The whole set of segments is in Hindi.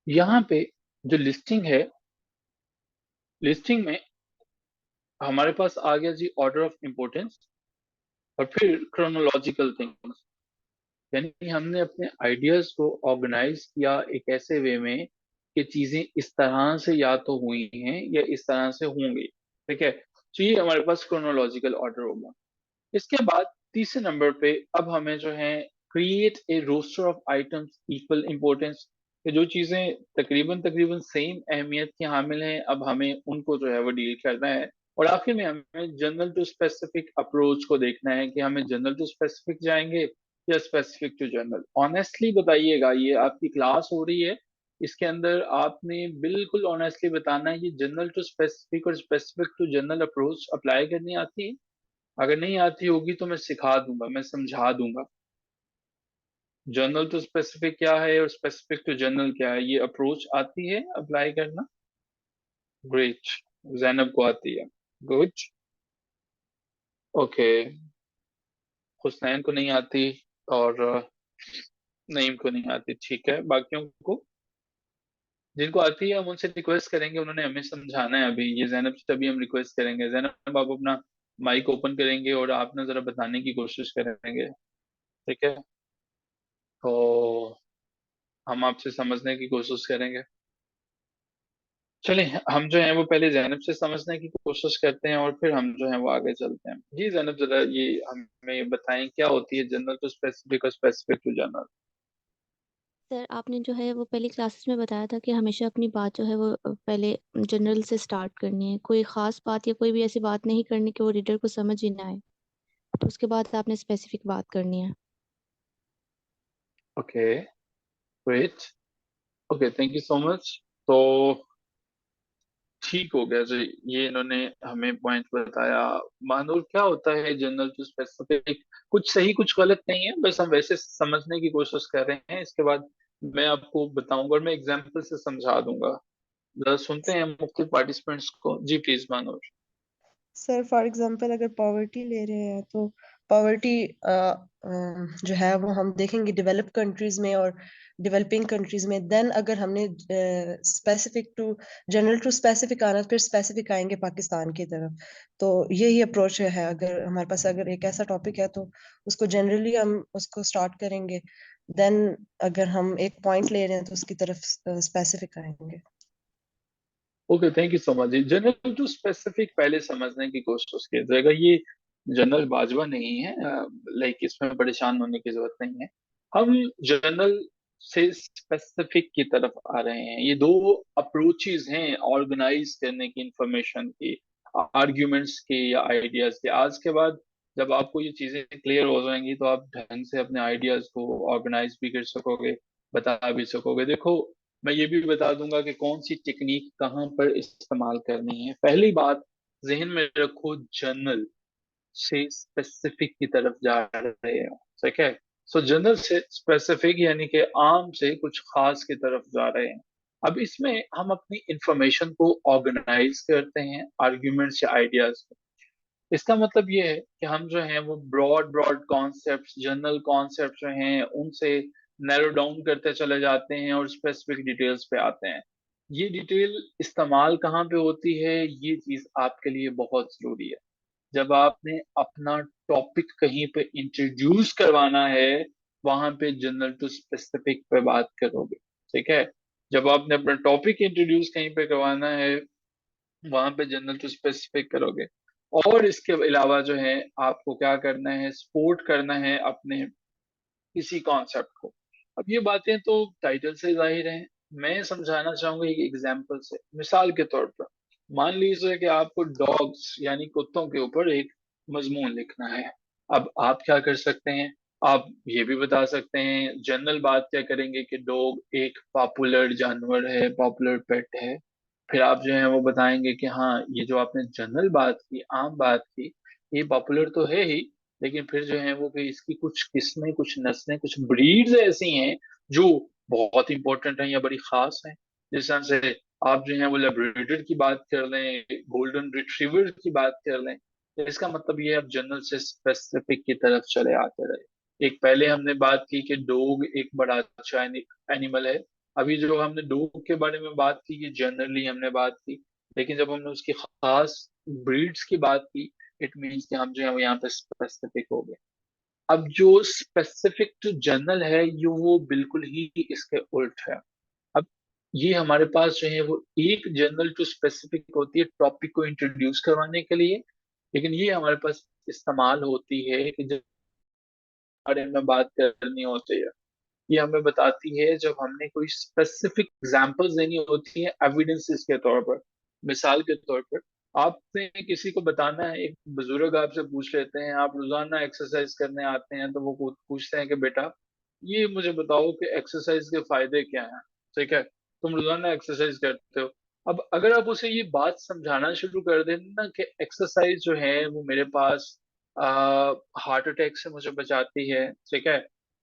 यहाँ पे जो लिस्टिंग है, लिस्टिंग में हमारे पास आ गया जी ऑर्डर ऑफ इम्पोर्टेंस और फिर क्रोनोलॉजिकल थिंग्स। यानी हमने अपने आइडियाज को ऑर्गेनाइज किया एक ऐसे वे में कि चीजें इस तरह से या तो हुई हैं या इस तरह से होंगी। ठीक है, तो ये हमारे पास क्रोनोलॉजिकल ऑर्डर होगा। इसके बाद तीसरे नंबर पे अब हमें जो है create a roster of items equal importance, कि जो चीजें तकरीबन तकरीबन सेम अहमियत की हामिल हैं, अब हमें उनको जो है वो डील करना है। और आखिर में हमें जनरल टू स्पेसिफिक अप्रोच को देखना है कि हमें जनरल टू स्पेसिफिक जाएंगे या स्पेसिफिक टू जनरल। ऑनेस्टली बताइएगा, ये आपकी क्लास हो रही है, इसके अंदर आपने बिल्कुल ऑनेस्टली बताना है, ये जनरल टू स्पेसिफिक और specific to general approach apply करनी आती है? अगर नहीं आती होगी तो मैं सिखा दूंगा, मैं समझा दूंगा। जनरल टू स्पेसिफिक क्या है और स्पेसिफिक टू जनरल क्या है, ये अप्रोच आती है अप्लाई करना? ग्रेट, जैनब को आती है। गुड। ओके, हुसनैन को नहीं आती और नईम को नहीं आती। ठीक है, बाकियों को जिनको आती है हम उनसे रिक्वेस्ट करेंगे, उन्होंने हमें समझाना है। अभी ये जैनब से तभी हम रिक्वेस्ट करेंगे, जैनब आप अपना माइक ओपन करेंगे और आप ना जरा बताने की कोशिश करेंगे। ठीक है, तो हम आपसे समझने की कोशिश करेंगे। चलिए हम जो है वो पहले जैनब से समझने की कोशिश करते हैं और फिर हम जो है वो आगे चलते हैं। जी जैनब, जरा ये हमें बताएं क्या होती है जनरल टू स्पेसिफिक और स्पेसिफिक टू जनरल। सर आपने जो है वो पहली क्लासेस में बताया था कि हमेशा अपनी बात जो है वो पहले जनरल से स्टार्ट करनी है, कोई खास बात या कोई भी ऐसी बात नहीं करनी कि वो रीडर को समझ ही ना आए। तो उसके बाद आपने स्पेसिफिक बात करनी है। Okay, great. Okay, thank you so much. तो ठीक हो गया जी, ये इन्होंने हमें पॉइंट बताया। मानूर, क्या होता है जनरल टू स्पेसिफिक? कुछ सही कुछ गलत नहीं है, बस हम वैसे समझने की कोशिश कर रहे हैं। इसके बाद मैं आपको बताऊंगा और मैं एग्जाम्पल से समझा दूंगा। जरा सुनते हैं मुख्य पार्टिसिपेंट्स को। जी प्लीज मानूर। सर फॉर एग्जांपल अगर पॉवर्टी ले रहे हैं तो पॉवर्टी जो है वो हम देखेंगे डेवलप कंट्रीज में और डेवलपिंग कंट्रीज में। देन अगर हमने specific to general to specific आना फिर स्पेसिफिक आएंगे पाकिस्तान की तरफ। तो यही अप्रोच है, अगर हमारे पास अगर एक ऐसा टॉपिक है तो उसको जनरली हम उसको स्टार्ट करेंगे। देन अगर हम एक पॉइंट ले रहे हैं तो उसकी तरफ स्पेसिफिक आएंगे। Okay, thank you so much ji. General to specific पहले समझने की कोशिश कीजिएगा। ये जनरल बाजवा नहीं है, लाइक इसमें परेशान होने की जरूरत नहीं है। हम जनरल से स्पेसिफिक की तरफ आ रहे हैं। ये दो अप्रोचेज हैं ऑर्गेनाइज करने की, इंफॉर्मेशन की, आर्ग्यूमेंट्स के या आइडियाज के। आज के बाद जब आपको ये चीजें क्लियर हो जाएंगी तो आप ढंग से अपने आइडियाज को ऑर्गेनाइज भी कर सकोगे, बता भी सकोगे। देखो, मैं ये भी बता दूंगा कि कौन सी टेक्निक कहाँ पर इस्तेमाल करनी है। पहली बात, जहन में रखो, जनरल से स्पेसिफिक की तरफ जा रहे हो। ठीक है, सो जनरल से स्पेसिफिक यानी कि आम से कुछ खास की तरफ जा रहे हैं। अब इसमें हम अपनी इंफॉर्मेशन को ऑर्गेनाइज करते हैं आर्ग्यूमेंट्स या आइडियाज। इसका मतलब ये है कि हम जो है वो broad broad concepts, general concepts जो हैं उनसे नैरो डाउन करते चले जाते हैं और स्पेसिफिक डिटेल्स पे आते हैं। ये डिटेल इस्तेमाल कहाँ पे होती है, ये चीज आपके लिए बहुत जरूरी है। जब आपने अपना टॉपिक कहीं पे इंट्रोड्यूस करवाना है, वहां पे जनरल टू स्पेसिफिक पे बात करोगे। ठीक है, जब आपने अपना टॉपिक इंट्रोड्यूस कहीं पे करवाना है, वहां पे जनरल टू स्पेसिफिक करोगे। और इसके अलावा जो है आपको क्या करना है, सपोर्ट करना है अपने किसी कॉन्सेप्ट को। अब ये बातें तो टाइटल से जाहिर है, मैं समझाना चाहूंगा एक एग्जांपल से। मिसाल के तौर पर मान लीजिए कि आपको डॉग्स यानी कुत्तों के ऊपर एक मजमून लिखना है। अब आप क्या कर सकते हैं, आप ये भी बता सकते हैं, जनरल बात क्या करेंगे कि डॉग एक पॉपुलर जानवर है, पॉपुलर पेट है। फिर आप जो है वो बताएंगे कि हाँ, ये जो आपने जनरल बात की, आम बात की, ये पॉपुलर तो है ही, लेकिन फिर जो है वो कि इसकी कुछ किस्में, कुछ नस्लें, कुछ ब्रीड्स ऐसी हैं जो बहुत इंपॉर्टेंट हैं या बड़ी खास हैं। जिस तरह से आप जो है वो लेब्राडोर की बात कर लें, गोल्डन रिट्रीवर की बात कर लें। तो इसका मतलब ये है, आप जनरल से स्पेसिफिक की तरफ चले आते रहे। एक पहले हमने बात की कि डॉग एक बड़ा अच्छा एनिमल है, अभी जो हमने डॉग के बारे में बात की, ये जनरली हमने बात की, लेकिन जब हमने उसकी खास ब्रीड्स की बात की, इट मीन्स कि हम जो है वो यहाँ पे स्पेसिफिक हो गए। अब जो स्पेसिफिक टू जनरल है, ये वो बिल्कुल ही इसके उल्ट है। अब ये हमारे पास जो है वो एक जनरल टू स्पेसिफिक होती है टॉपिक को इंट्रोड्यूस करवाने के लिए, लेकिन ये हमारे पास इस्तेमाल होती है कि जब बारे में बात करनी होती है। ये हमें बताती है जब हमने कोई स्पेसिफिक एग्जांपल्स देनी होती है एविडेंसेस के तौर पर। मिसाल के तौर पर आपने किसी को बताना है, एक बुजुर्ग आपसे पूछ लेते हैं, आप रोजाना एक्सरसाइज करने आते हैं, तो वो पूछते हैं कि बेटा ये मुझे बताओ कि एक्सरसाइज के फायदे क्या हैं। ठीक है, तुम रोजाना एक्सरसाइज करते हो। अब अगर आप उसे ये बात समझाना शुरू कर दें ना कि एक्सरसाइज जो है वो मेरे पास हार्ट अटैक से मुझे बचाती है, ठीक है,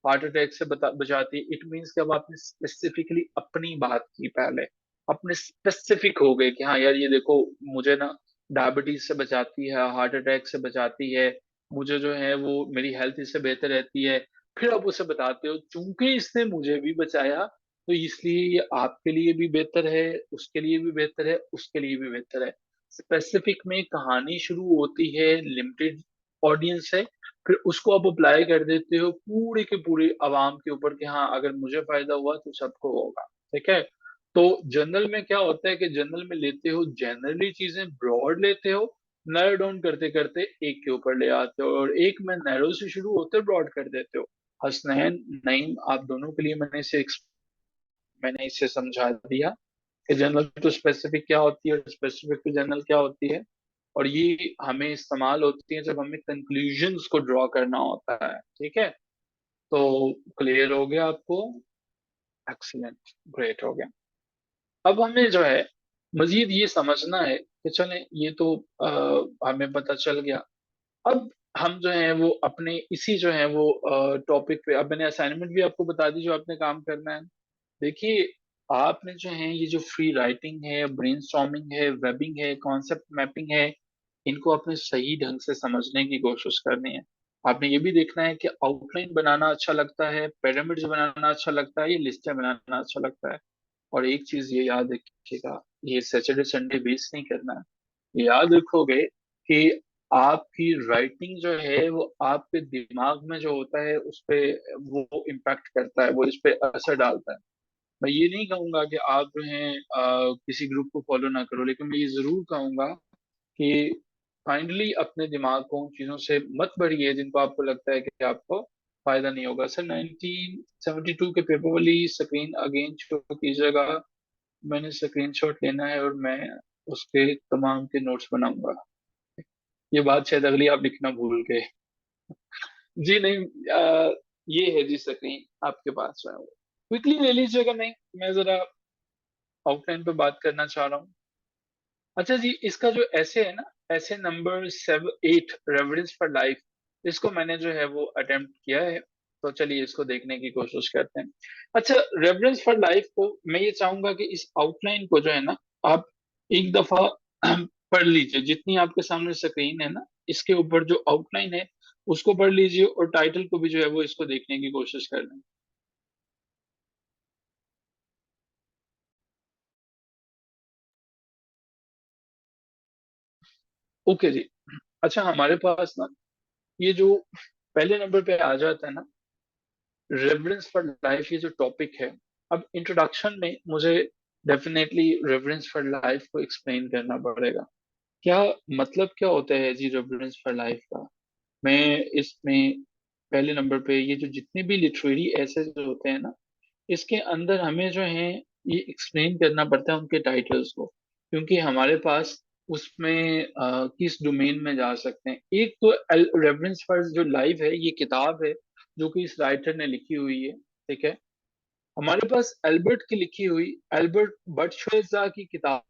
हार्ट अटैक से बचाती है, इट मीन्स कि अब आपने स्पेसिफिकली अपनी बात की, पहले अपने स्पेसिफिक हो गए कि हाँ यार ये देखो, मुझे ना डायबिटीज से बचाती है, हार्ट अटैक से बचाती है, मुझे जो है वो मेरी हेल्थ इससे बेहतर रहती है। फिर आप उसे बताते हो चूंकि इसने मुझे भी बचाया, तो इसलिए ये आपके लिए भी बेहतर है, उसके लिए भी बेहतर है, उसके लिए भी बेहतर है। स्पेसिफिक में कहानी शुरू होती है लिमिटेड ऑडियंस है, फिर उसको आप अप्लाई कर देते हो पूरे के पूरे आवाम के ऊपर कि हाँ अगर मुझे फायदा हुआ तो सबको होगा। ठीक है, तो जनरल में क्या होता है कि जनरल में लेते हो जनरली चीजें, ब्रॉड लेते हो, नैरो डाउन करते करते एक के ऊपर ले आते हो, और एक में नैरो से शुरू होते ब्रॉड कर देते हो। हसनैन, नईम, आप दोनों के लिए मैंने इसे समझा दिया कि जनरल टू स्पेसिफिक क्या होती है और स्पेसिफिक टू जनरल क्या होती है। और ये हमें इस्तेमाल होती है जब हमें कंक्लूजन्स को ड्रॉ करना होता है। ठीक है, तो क्लियर हो गया आपको? एक्सीलेंट, ग्रेट हो गया। अब हमें जो है मजीद ये समझना है कि चले ये तो हमें पता चल गया। अब हम जो है वो अपने इसी जो है वो टॉपिक पे, अब मैंने असाइनमेंट भी आपको बता दी जो आपने काम करना है। देखिए, आपने जो है ये जो फ्री राइटिंग है, ब्रेनस्टॉर्मिंग है, वेबिंग है, कॉन्सेप्ट मैपिंग है, इनको अपने सही ढंग से समझने की कोशिश करनी है। आपने ये भी देखना है कि आउटलाइन बनाना अच्छा लगता है, पिरामिड्स बनाना अच्छा लगता है, ये लिस्टें बनाना अच्छा लगता है। और एक चीज ये याद रखिएगा, ये सैटरडे संडे बेस नहीं करना है। ये याद रखोगे कि आपकी राइटिंग जो है वो आपके दिमाग में जो होता है उस पे वो इम्पैक्ट करता है, वो इस पे असर डालता है। मैं ये नहीं कहूंगा कि आप जो है किसी ग्रुप को फॉलो ना करो, लेकिन मैं ये जरूर कहूंगा कि काइंडली अपने दिमाग को उन चीजों से मत भरिए जिनको आपको लगता है कि आपको फायदा नहीं होगा। सर 1972 के पेपर वाली स्क्रीन अगेन शो कीजिएगा। मैंने स्क्रीनशॉट लेना है और मैं उसके तमाम के नोट्स बनाऊंगा। ये बात शायद अगली आप लिखना भूल गए। जी नहीं, ये है जी स्क्रीन आपके पास जो है वो क्विकली ले लीजिएगा। नहीं, मैं जरा आउटलाइन पे बात करना चाह रहा हूँ। अच्छा जी, इसका जो ऐसे है ना, ऐसे नंबर 7 8 रेफरेंस फॉर लाइफ, इसको मैंने जो है वो अटेम्प्ट किया है, तो चलिए इसको देखने की कोशिश करते हैं। अच्छा, रेफरेंस फॉर लाइफ को मैं ये चाहूंगा कि इस आउटलाइन को जो है ना आप एक दफा पढ़ लीजिए, जितनी आपके सामने स्क्रीन है ना इसके ऊपर जो आउटलाइन है उसको पढ़ लीजिए, और टाइटल को भी जो है वो इसको देखने की कोशिश कर लें। ओके जी। अच्छा, हमारे पास ना ये जो पहले नंबर पे आ जाता है ना, रेफरेंस फॉर लाइफ, ये जो टॉपिक है, अब इंट्रोडक्शन में मुझे डेफिनेटली रेफरेंस फॉर लाइफ को एक्सप्लेन करना पड़ेगा। क्या मतलब क्या होता है जी रेफरेंस फॉर लाइफ का? मैं इसमें पहले नंबर पे ये जो जितने भी लिटरेरी एसेज होते हैं ना, इसके अंदर हमें जो है ये एक्सप्लेन करना पड़ता है उनके टाइटल्स को, क्योंकि हमारे पास उसमें किस डोमेन में जा सकते हैं। एक तो रेफरेंस फॉर जो लाइफ है, ये किताब है जो कि इस राइटर ने लिखी हुई है। ठीक है, हमारे पास एल्बर्ट की लिखी हुई, एल्बर्ट बटशेज़ा की किताब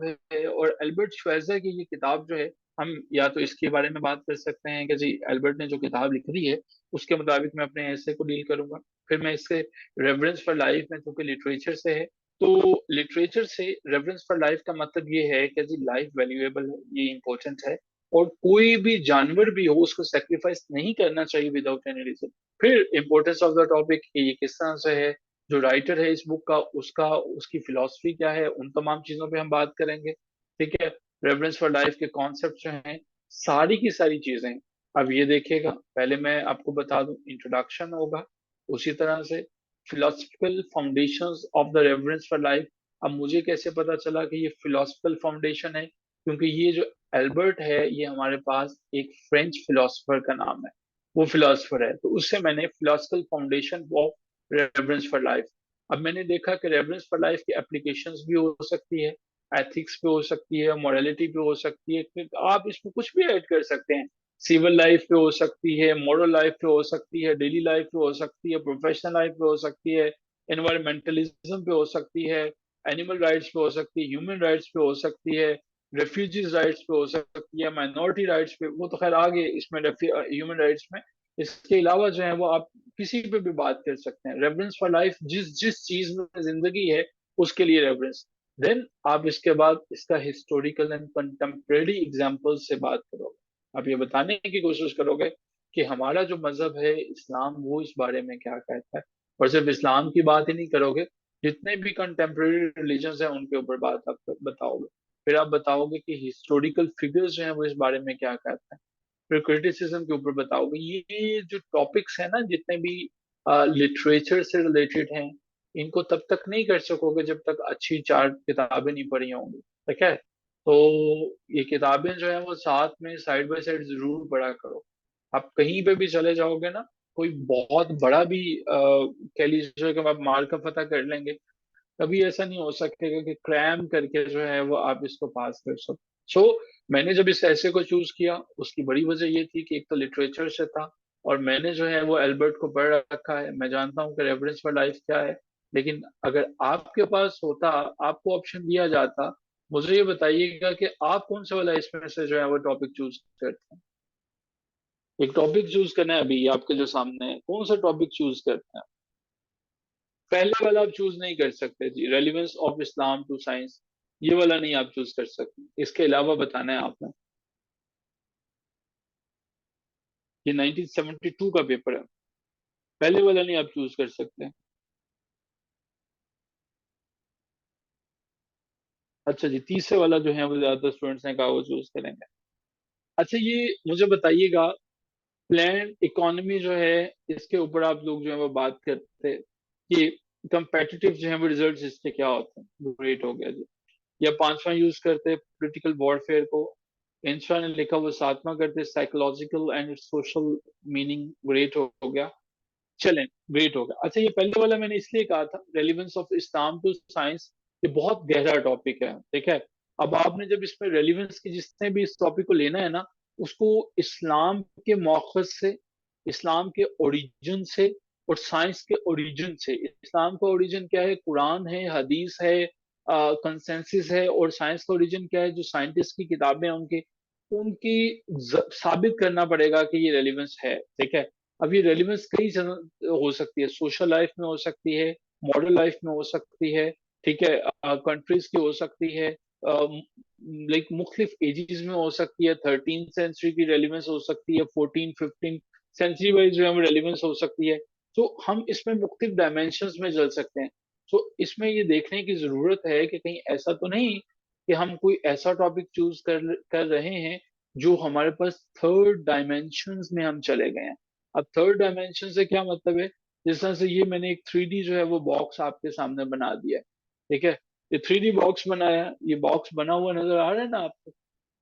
है, और एल्बर्ट श्वेज़र की ये किताब जो है, हम या तो इसके बारे में बात कर सकते हैं कि जी एल्बर्ट ने जो किताब लिख दी है उसके मुताबिक मैं अपने ऐसे को डील करूंगा। फिर मैं इससे रेफरेंस फॉर लाइफ में, क्योंकि लिटरेचर से है, तो लिटरेचर से रेफरेंस फॉर लाइफ का मतलब ये है कि जी लाइफ वैल्यूएबल है, ये इंपॉर्टेंट है, और कोई भी जानवर भी हो उसको सेक्रीफाइस नहीं करना चाहिए विदाउट एनी रीजन। फिर इम्पोर्टेंस ऑफ द टॉपिक ये किस तरह से है, जो राइटर है इस बुक का उसका उसकी फिलॉसफी क्या है, उन तमाम चीजों पे हम बात करेंगे। ठीक है, रेफरेंस फॉर लाइफ के कॉन्सेप्ट जो हैं, सारी की सारी चीजें। अब ये देखिएगा, पहले मैं आपको बता दूं, इंट्रोडक्शन होगा, उसी तरह से philosophical foundations of the reference for life. अब मुझे कैसे पता चला कि ये फिलोसफिकल फाउंडेशन है, क्योंकि ये जो एल्बर्ट है ये हमारे पास एक फ्रेंच फिलोसोफर का नाम है, वो फिलोसोफर है, तो उससे मैंने philosophical foundation of reference for life. अब मैंने देखा कि रेफरेंस फॉर लाइफ की एप्लीकेशंस भी हो सकती है, एथिक्स पे हो सकती है, मोरालिटी पे हो सकती है, कि आप इसमें कुछ भी ऐड कर सकते हैं। सिविल लाइफ पे हो सकती है, मॉरल लाइफ पे हो सकती है, डेली लाइफ पे हो सकती है, प्रोफेशनल लाइफ पे हो सकती है, एनवायरमेंटलिज्म पे हो सकती है, एनिमल राइट्स पे हो सकती है, ह्यूमन राइट्स पे हो सकती है, रेफ्यूजीज राइट्स पे हो सकती है, माइनॉरिटी राइट्स पे, वो तो खैर आगे इसमें ह्यूमन राइट्स में। इसके अलावा जो है वो आप किसी पे भी बात कर सकते हैं। रेफरेंस फॉर लाइफ जिस जिस चीज में जिंदगी है उसके लिए रेफरेंस। देन आप इसके बाद इसका हिस्टोरिकल एंड कंटेम्प्रेरी एग्जाम्पल से बात करोगे, आप ये बताने की कोशिश करोगे कि हमारा जो मजहब है इस्लाम वो इस बारे में क्या कहता है। और सिर्फ इस्लाम की बात ही नहीं करोगे, जितने भी कंटेम्प्रेरी रिलीजन्स हैं उनके ऊपर बात आप बताओगे। फिर आप बताओगे कि हिस्टोरिकल फिगर्स जो हैं वो इस बारे में क्या कहते हैं। फिर क्रिटिसिज्म के ऊपर बताओगे। ये जो टॉपिक्स है ना, जितने भी लिटरेचर से रिलेटेड हैं, इनको तब तक नहीं कर सकोगे जब तक अच्छी चार किताबें नहीं पढ़ी होंगी। ठीक है, तो ये किताबें जो है वो साथ में साइड बाय साइड जरूर पढ़ा करो। आप कहीं पे भी चले जाओगे ना, कोई बहुत बड़ा भी कह लीजिए कि आप मार का फतह कर लेंगे, कभी ऐसा नहीं हो सकेगा कि क्रैम करके जो है वो आप इसको पास कर सको। सो मैंने जब इस ऐसे को चूज किया, उसकी बड़ी वजह ये थी कि एक तो लिटरेचर से था, और मैंने जो है वो एल्बर्ट को पढ़ रखा है, मैं जानता हूँ कि रेफरेंस फॉर लाइफ क्या है। लेकिन अगर आपके पास होता, आपको ऑप्शन दिया जाता, मुझे ये बताइएगा कि आप कौन सा वाला इसमें से जो है वो टॉपिक चूज करते हैं। एक टॉपिक चूज करना है अभी आपके जो सामने है, कौन सा टॉपिक चूज करते हैं। पहले वाला आप चूज नहीं कर सकते जी, relevance of Islam to science, ये वाला नहीं आप चूज कर सकते, इसके अलावा बताना है आपने। ये 1972 का पेपर है, पहले वाला नहीं आप चूज कर सकते। अच्छा जी, तीसरे वाला जो है वो ज्यादातर स्टूडेंट्स ने कहा वो चूज करेंगे। अच्छा, ये मुझे बताइएगा, प्लान इकोनॉमी जो है इसके ऊपर आप लोग जो है वो बात करते हैं कि कंपेटिटिव जो है वो रिजल्ट इसके क्या होते हैं। ग्रेट हो गया जी। या पांचवा यूज करते हैं पोलिटिकल वॉरफेयर को, इंस्टा ने लिखा वो सातवां करते psychological and social meaning. Great हो गया, चलें, ग्रेट हो गया। अच्छा, ये पहले वाला मैंने इसलिए कहा था, relevance of Islam to science, ये बहुत गहरा टॉपिक है। ठीक है, अब आपने जब इसमें रेलिवेंस की, जिसने भी इस टॉपिक को लेना है ना, उसको इस्लाम के मौखज से, इस्लाम के ओरिजिन से, और साइंस के ओरिजिन से। इस्लाम का ओरिजिन क्या है, कुरान है, हदीस है, कंसेंसस है, और साइंस का ओरिजिन क्या है, जो साइंटिस्ट की किताबें हैं उनकी उनकी साबित करना पड़ेगा कि ये रेलिवेंस है। ठीक है, अब ये रेलिवेंस कई जगह हो सकती है, सोशल लाइफ में हो सकती है, मॉडर्न लाइफ में हो सकती है, ठीक है, कंट्रीज की हो सकती है, लाइक मुख्तलिफ एजेस में हो सकती है, 13th सेंचुरी की रेलिवेंस हो सकती है, 14 15 सेंचुरी वाइज जो है रेलिवेंस हो सकती है। तो हम इसमें मुख्तलिफ डायमेंशंस में चल सकते हैं। तो इसमें ये देखने की जरूरत है कि कहीं ऐसा तो नहीं कि हम कोई ऐसा टॉपिक चूज कर कर रहे हैं जो हमारे पास थर्ड डायमेंशंस में हम चले गए हैं। अब थर्ड डायमेंशन से क्या मतलब है, जिस तरह से ये मैंने एक 3D जो है वो बॉक्स आपके सामने बना दिया है। ठीक है, ये 3D बॉक्स बनाया, ये बॉक्स बना हुआ नजर आ रहा है ना आपको।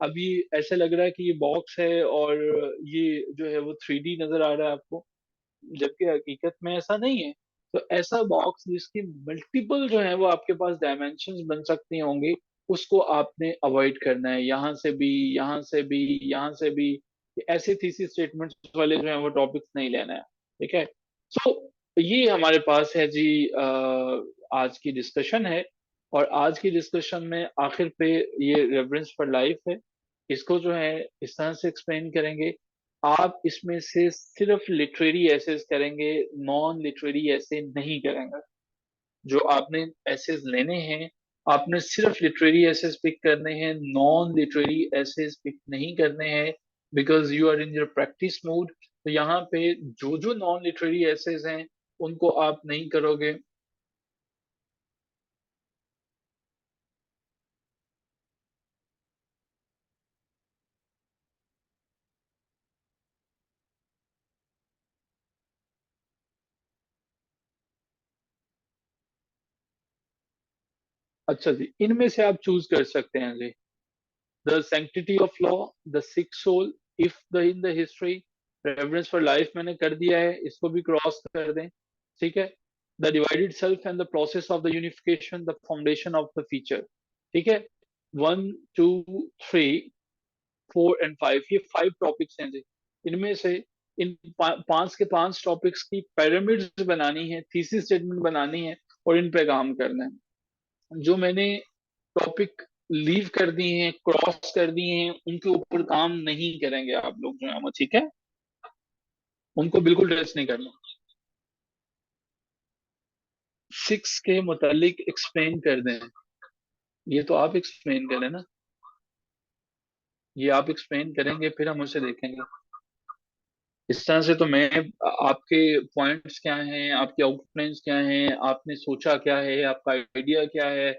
अब ये ऐसे लग रहा है कि ये बॉक्स है और ये जो है वो 3D नजर आ रहा है आपको, जबकि हकीकत में ऐसा नहीं है। तो ऐसा बॉक्स जिसकी मल्टीपल जो है वो आपके पास डायमेंशंस बन सकती होंगी, उसको आपने अवॉइड करना है। यहाँ से भी, यहाँ से भी, यहाँ से भी, ऐसे थीसिस स्टेटमेंट्स वाले जो है वो टॉपिक्स नहीं लेना है। ठीक है, सो ये हमारे पास है जी, आज की डिस्कशन है। और आज की डिस्कशन में आखिर पे ये रेफरेंस फॉर लाइफ है, इसको जो है इस तरह से एक्सप्लेन करेंगे। आप इसमें से सिर्फ लिटरेरी एसेस करेंगे, नॉन लिटरेरी ऐसे नहीं करेंगे। जो आपने एसेस लेने हैं आपने सिर्फ लिटरेरी एसेस पिक करने हैं, नॉन लिटरेरी एसेस पिक नहीं करने हैं, because you are in your practice mode. तो यहाँ पे जो जो नॉन लिटरेरी एसेस हैं उनको आप नहीं करोगे। अच्छा जी, इनमें से आप चूज कर सकते हैं जी। The sanctity of law, the sick soul, if the in the history, reference for life मैंने कर दिया है, इसको भी क्रॉस कर दें। ठीक है। The divided self and the process of the unification, the foundation of the feature. ठीक है। 1, 2, 3, 4 एंड 5, ये 5 टॉपिक्स हैं जी। इनमें से इन 5 के 5 टॉपिक्स की पिरामिड्स बनानी है, थीसिस स्टेटमेंट बनानी है, और इन पे काम करना है। जो मैंने टॉपिक लीव कर दिए हैं, क्रॉस कर दिए हैं, उनके ऊपर काम नहीं करेंगे आप लोग जो है वो, ठीक है। उनको बिल्कुल टच नहीं करना। 6 के मुतालिक एक्सप्लेन कर दें। ये तो आप एक्सप्लेन करें ना, ये आप एक्सप्लेन करेंगे फिर हम उसे देखेंगे। इस तरह से तो मैं, आपके पॉइंट्स क्या हैं, आपके आउटलाइंस क्या हैं, आपने सोचा क्या है, आपका आइडिया क्या है,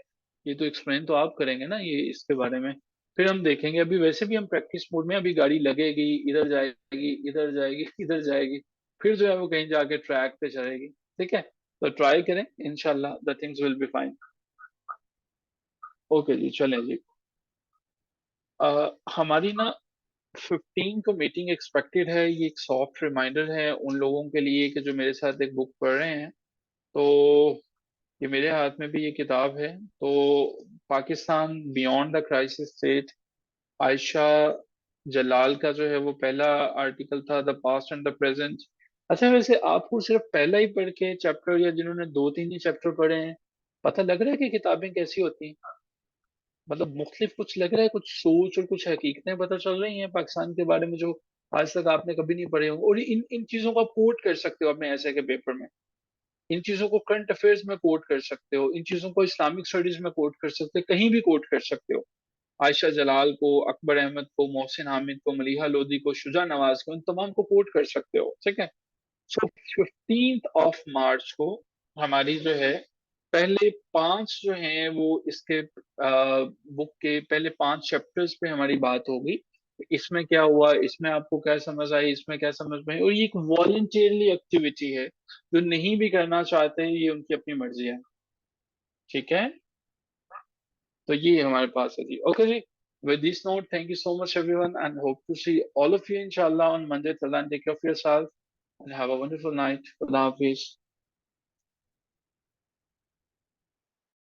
ये तो एक्सप्लेन तो आप करेंगे ना ये इसके बारे में। फिर हम देखेंगे। अभी वैसे भी हम प्रैक्टिस मोड में, अभी गाड़ी लगेगी, इधर जाएगी, इधर जाएगी, इधर जाएगी, फिर जो है वो कहीं जाके ट्रैक पे चढ़ेगी। ठीक है। तो ट्राई करें, इंशाल्लाह the things will be fine. Okay जी, चलें जी। हमारी ना 15 को मीटिंग एक्सपेक्टेड है। ये एक सॉफ्ट रिमाइंडर है उन लोगों के लिए कि जो मेरे साथ एक बुक पढ़ रहे हैं। तो ये मेरे हाथ में भी ये किताब है। तो Pakistan beyond the crisis state, Ayesha Jalal का जो है वो पहला आर्टिकल था, the past and the present. अच्छा, वैसे आपको सिर्फ पहला ही पढ़ के चैप्टर, या जिन्होंने 2-3 ही चैप्टर पढ़े हैं, पता लग रहा है कि किताबें कैसी होती हैं? मतलब मुख्तलिफ कुछ लग रहा है, कुछ सोच और कुछ हकीकतें पता चल रही हैं पाकिस्तान के बारे में जो आज तक आपने कभी नहीं पढ़े होंगे। और इन इन चीजों को आप कोट कर सकते हो अपने ऐसे के पेपर में। इन चीजों को करंट अफेयर्स में कोट कर सकते हो, इन चीजों को इस्लामिक स्टडीज में कोट कर सकते हो, कहीं भी कोट कर सकते हो। आयशा जलाल को, अकबर अहमद को, मोहसिन हामिद को, मलिहा लोधी को, शुजा नवाज को, इन तमाम को कोट कर सकते हो। ठीक है। सो 15 ऑफ मार्च को हमारी जो है पहले 5 जो हैं वो इसके बुक के पहले 5 चैप्टर्स पे हमारी बात होगी। इसमें क्या हुआ, इसमें आपको क्या समझ आई, इसमें क्या समझ में आई। और ये एक वॉलंटियरली एक्टिविटी है, जो नहीं भी करना चाहते हैं ये उनकी अपनी मर्जी है। ठीक है। तो ये हमारे पास है जी। ओके जी। With this note, thank you so much everyone, and hope to see all of you inshallah on Monday. Till then, take care of yourself and have a wonderful night. Allah Hafiz.